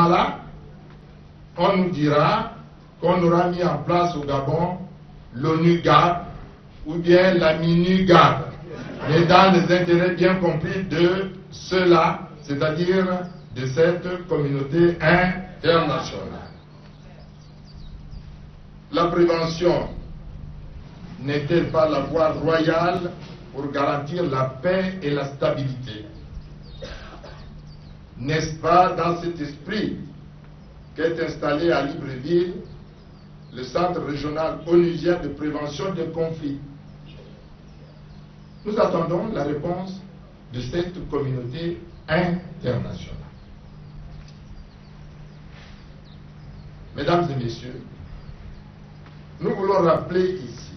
Là, on nous dira qu'on aura mis en place au Gabon l'ONU-GAD ou bien la MINU-GAD, mais dans les intérêts bien compris de ceux-là, c'est-à-dire de cette communauté internationale. La prévention n'est-elle pas la voie royale pour garantir la paix et la stabilité? N'est-ce pas dans cet esprit qu'est installé à Libreville le Centre régional onusien de prévention des conflits? Nous attendons la réponse de cette communauté internationale. Mesdames et messieurs, nous voulons rappeler ici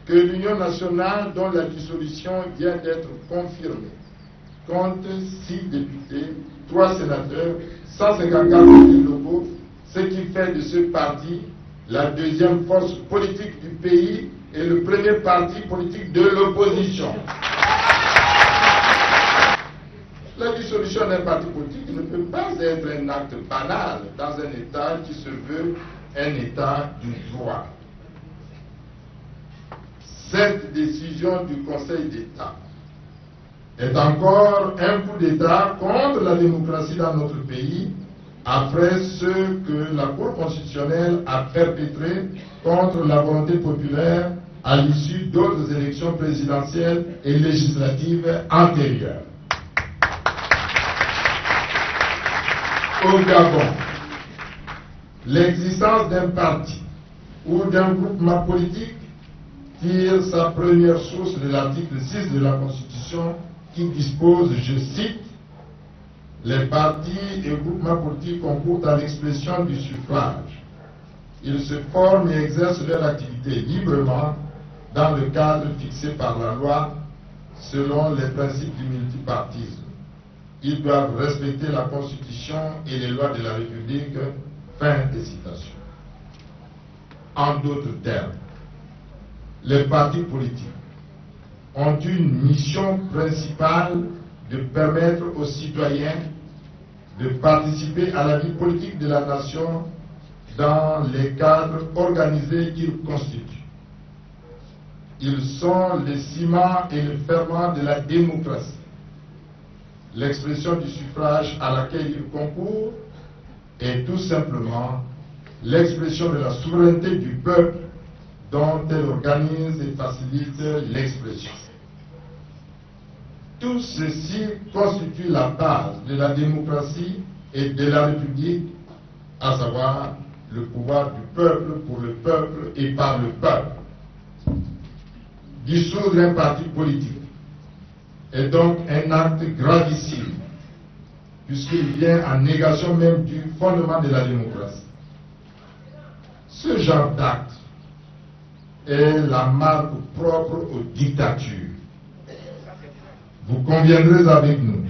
que l'Union nationale, dont la dissolution vient d'être confirmée, compte 6 députés, 3 sénateurs, 154 élus locaux, ce qui fait de ce parti la deuxième force politique du pays et le premier parti politique de l'opposition. La dissolution d'un parti politique ne peut pas être un acte banal dans un État qui se veut un État du droit. Cette décision du Conseil d'État est encore un coup d'État contre la démocratie dans notre pays, après ce que la Cour constitutionnelle a perpétré contre la volonté populaire à l'issue d'autres élections présidentielles et législatives antérieures. Au Gabon, l'existence d'un parti ou d'un groupement politique tire sa première source de l'article 6 de la Constitution qui dispose, je cite, « Les partis et groupements politiques concourent à l'expression du suffrage. Ils se forment et exercent leur activité librement dans le cadre fixé par la loi selon les principes du multipartisme. Ils doivent respecter la Constitution et les lois de la République. » Fin de citation. En d'autres termes, les partis politiques ont une mission principale de permettre aux citoyens de participer à la vie politique de la nation dans les cadres organisés qu'ils constituent. Ils sont le ciment et le ferment de la démocratie. L'expression du suffrage à laquelle ils concourent est tout simplement l'expression de la souveraineté du peuple dont elle organise et facilite l'expression. Tout ceci constitue la base de la démocratie et de la République, à savoir le pouvoir du peuple pour le peuple et par le peuple. Dissoudre un parti politique est donc un acte gravissime, puisqu'il vient en négation même du fondement de la démocratie. Ce genre d'acte est la marque propre aux dictatures. Vous conviendrez avec nous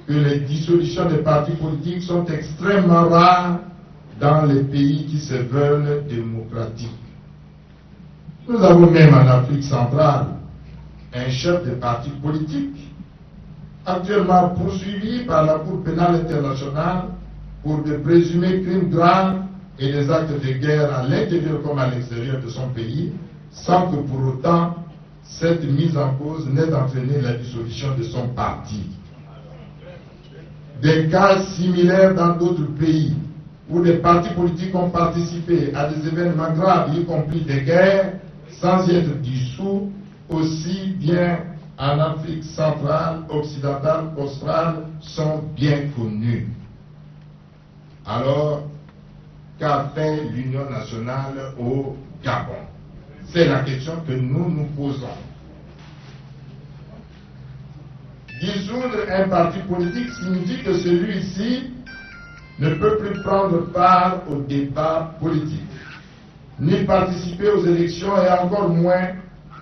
que les dissolutions des partis politiques sont extrêmement rares dans les pays qui se veulent démocratiques. Nous avons même en Afrique centrale un chef de parti politique actuellement poursuivi par la Cour pénale internationale pour de présumés crimes graves et des actes de guerre à l'intérieur comme à l'extérieur de son pays, sans que pour autant cette mise en cause n'ait entraîné la dissolution de son parti. Des cas similaires dans d'autres pays où des partis politiques ont participé à des événements graves, y compris des guerres, sans y être dissous, aussi bien en Afrique centrale, occidentale, australe, sont bien connus. Alors, qu'a fait l'Union nationale au Gabon? C'est la question que nous nous posons. Dissoudre un parti politique signifie que celui-ci ne peut plus prendre part au débat politique, ni participer aux élections et encore moins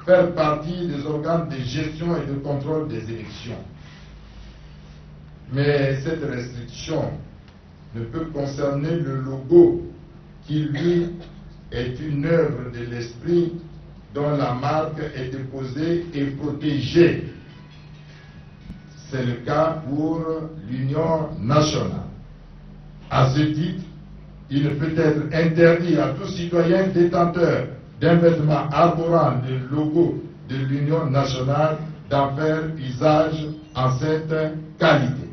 faire partie des organes de gestion et de contrôle des élections. Mais cette restriction ne peut concerner le logo qui, lui, est une œuvre de l'esprit dont la marque est déposée et protégée. C'est le cas pour l'Union nationale. À ce titre, il peut être interdit à tout citoyen détenteur d'un vêtement arborant le logo de l'Union nationale d'en faire usage en cette qualité.